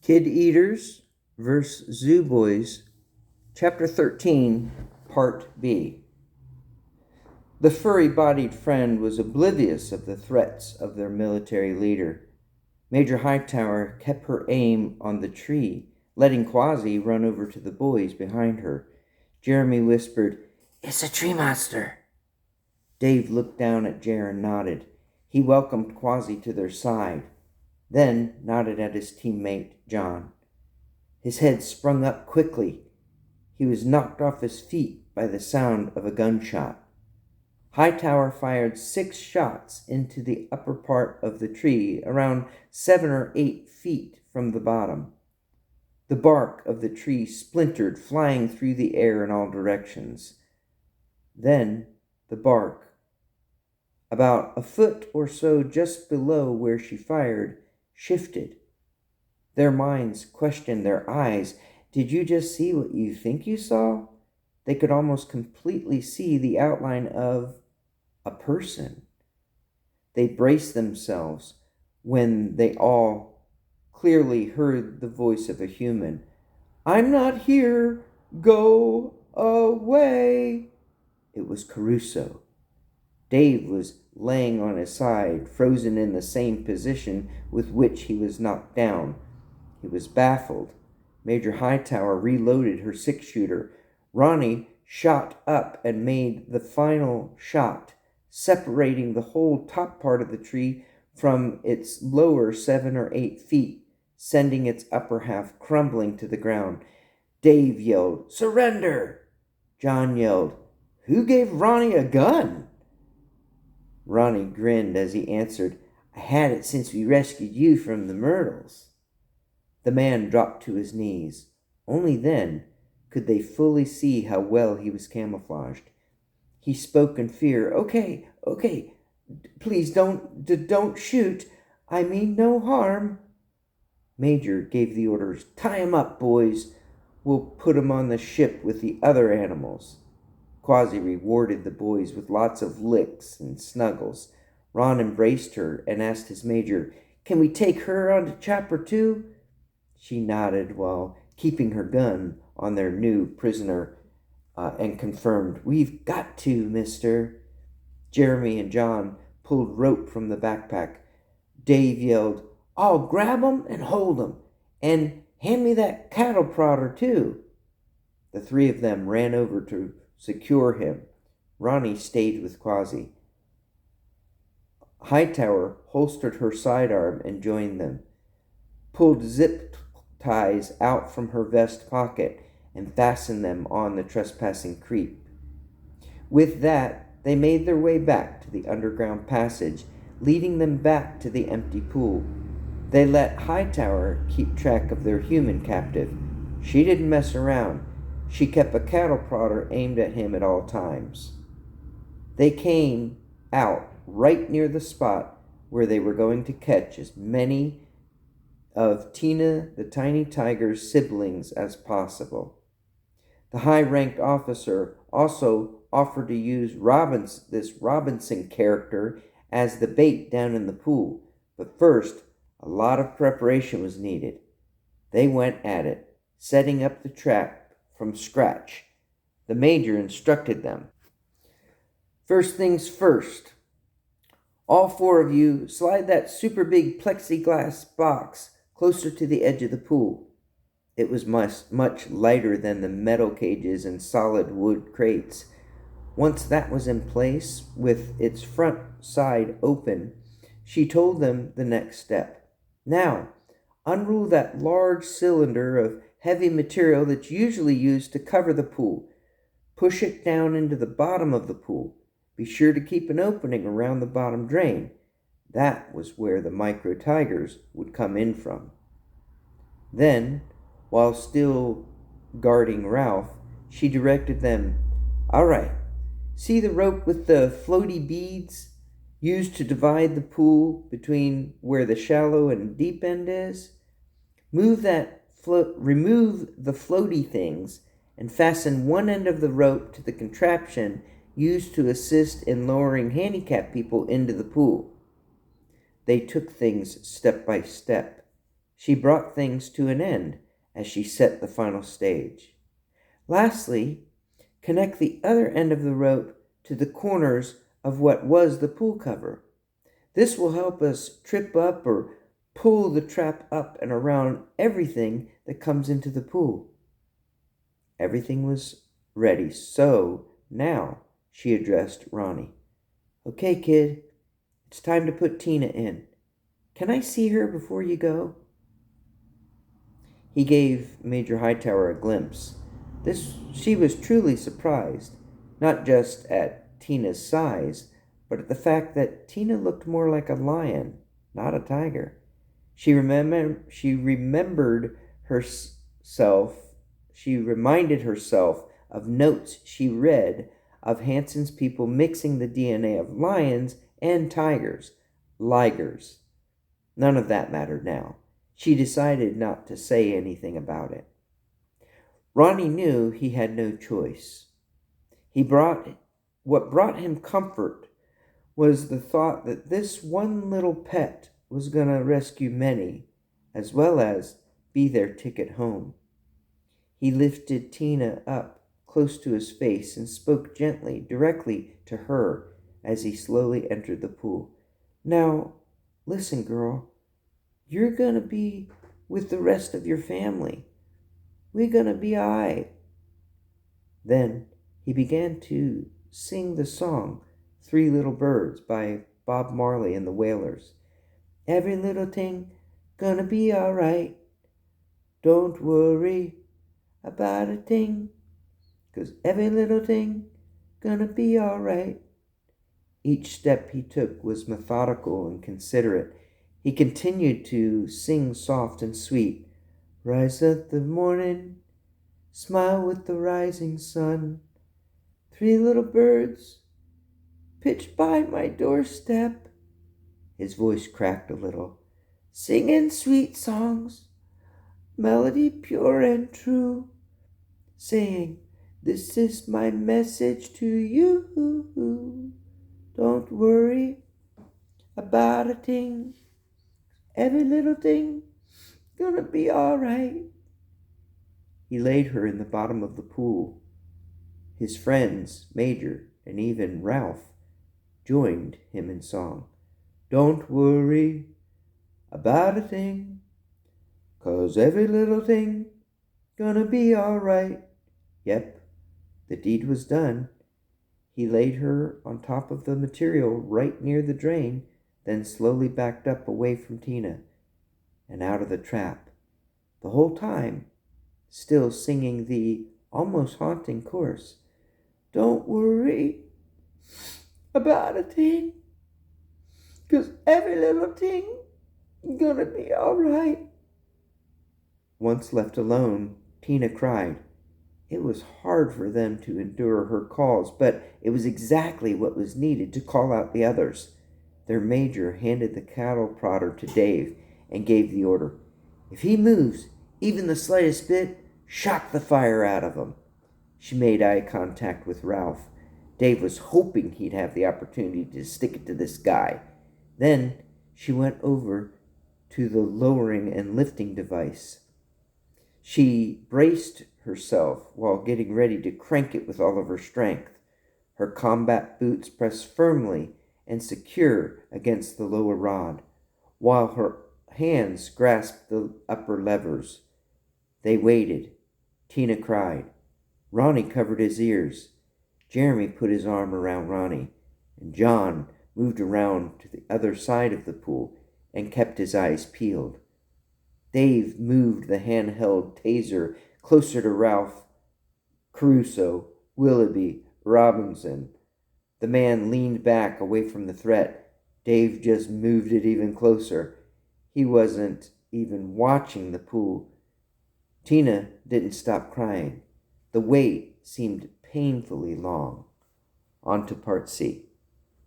Kideaters vs. Zoo BoyZ, Chapter 13, Part B. The furry-bodied friend was oblivious of the threats of their military leader. Major Hightower kept her aim on the tree, letting Quasi run over to the boys behind her. Jeremy whispered, "It's a tree monster." Dave looked down at Jer and nodded. He welcomed Quasi to their side, then nodded at his teammate, John. His head sprung up quickly. He was knocked off his feet by the sound of a gunshot. Hightower fired 6 shots into the upper part of the tree, around 7 or 8 feet from the bottom. The bark of the tree splintered, flying through the air in all directions. Then the bark, about a foot or so just below where she fired, shifted. Their minds questioned their eyes. Did you just see what you think you saw? They could almost completely see the outline of a person. They braced themselves when they all clearly heard the voice of a human. "I'm not here. Go away." It was Caruso. Dave was laying on his side, frozen in the same position with which he was knocked down. He was baffled. Major Hightower reloaded her 6-shooter. Ronnie shot up and made the final shot, separating the whole top part of the tree from its lower 7 or 8 feet, sending its upper half crumbling to the ground. Dave yelled, "Surrender!" John yelled, "Who gave Ronnie a gun?" Ronnie grinned as he answered, "I had it since we rescued you from the Myrtles." The man dropped to his knees. Only then could they fully see how well he was camouflaged. He spoke in fear. Okay, please don't shoot. I mean no harm." Major gave the orders, "Tie him up, boys. We'll put him on the ship with the other animals." Quasi rewarded the boys with lots of licks and snuggles. Ron embraced her and asked his major, "Can we take her onto Chopper too?" She nodded while keeping her gun on their new prisoner and confirmed, "We've got to, mister." Jeremy and John pulled rope from the backpack. Dave yelled, "I'll grab 'em and hold 'em. And hand me that cattle prodder too." The 3 of them ran over to secure him. Ronnie stayed with Quasi. Hightower holstered her sidearm and joined them, pulled zip ties out from her vest pocket, and fastened them on the trespassing creep. With that, they made their way back to the underground passage, leading them back to the empty pool. They let Hightower keep track of their human captive. She didn't mess around. She kept a cattle prodder aimed at him at all times. They came out right near the spot where they were going to catch as many of Tina the Tiny Tiger's siblings as possible. The high-ranked officer also offered to use this Robinson character as the bait down in the pool, but first, a lot of preparation was needed. They went at it, setting up the trap from scratch. The major instructed them. "First things first. All 4 of you slide that super big plexiglass box closer to the edge of the pool." It was much lighter than the metal cages and solid wood crates. Once that was in place, with its front side open, she told them the next step. "Now, unroll that large cylinder of heavy material that's usually used to cover the pool. Push it down into the bottom of the pool. Be sure to keep an opening around the bottom drain." That was where the micro tigers would come in from. Then, while still guarding Ralph, she directed them, "All right, see the rope with the floaty beads used to divide the pool between where the shallow and deep end is? Remove the floaty things and fasten one end of the rope to the contraption used to assist in lowering handicapped people into the pool." They took things step by step. she brought things to an end as she set the final stage. Lastly, connect the other end of the rope to the corners of what was the pool cover. This will help us trip up or pull the trap up and around everything that comes into the pool. Everything was ready, so now she addressed Ronnie. Okay, kid, it's time to put Tina in. Can I see her before you go? He gave Major Hightower a glimpse. She was truly surprised, not just at Tina's size, but at the fact that Tina looked more like a lion, not a tiger. She reminded herself of notes she read of Hanson's people mixing the DNA of lions and tigers, ligers. None of that mattered now. She decided not to say anything about it. Ronnie knew he had no choice. What brought him comfort was the thought that this one little pet was going to rescue many, as well as be their ticket home. He lifted Tina up close to his face and spoke gently, directly to her as he slowly entered the pool. Now, listen, girl. You're going to be with the rest of your family. We're going to be all right. Then he began to sing the song, Three Little Birds by Bob Marley and the Wailers. Every little thing gonna be all right. Don't worry about a thing, 'cause every little thing gonna be all right. Each step he took was methodical and considerate. He continued to sing soft and sweet. Rise up the morning, smile with the rising sun. Three little birds pitched by my doorstep. His voice cracked a little. Singing sweet songs, melody pure and true. Saying, this is my message to you. Don't worry about a thing. Every little thing gonna be all right. He laid her in the bottom of the pool. His friends, Major, and even Ralph, joined him in song. Don't worry about a thing, 'cause every little thing gonna be all right. Yep, the deed was done. He laid her on top of the material right near the drain, then slowly backed up away from Tina and out of the trap, the whole time still singing the almost haunting chorus. Don't worry about a thing, 'cause every little thing gonna be all right. Once left alone, Tina cried. It was hard for them to endure her calls, but it was exactly what was needed to call out the others. Their major handed the cattle prodder to Dave and gave the order. If he moves even the slightest bit, shock the fire out of him. She made eye contact with Ralph. Dave was hoping he'd have the opportunity to stick it to this guy. Then she went over to the lowering and lifting device. She braced herself while getting ready to crank it with all of her strength. Her combat boots pressed firmly and secure against the lower rod, while her hands grasped the upper levers. They waited. Tina cried. Ronnie covered his ears. Jeremy put his arm around Ronnie, and John moved around to the other side of the pool and kept his eyes peeled. Dave moved the handheld taser closer to Ralph, Caruso, Willoughby, Robinson. The man leaned back away from the threat. Dave just moved it even closer. He wasn't even watching the pool. Tina didn't stop crying. The wait seemed painfully long. On to Part C.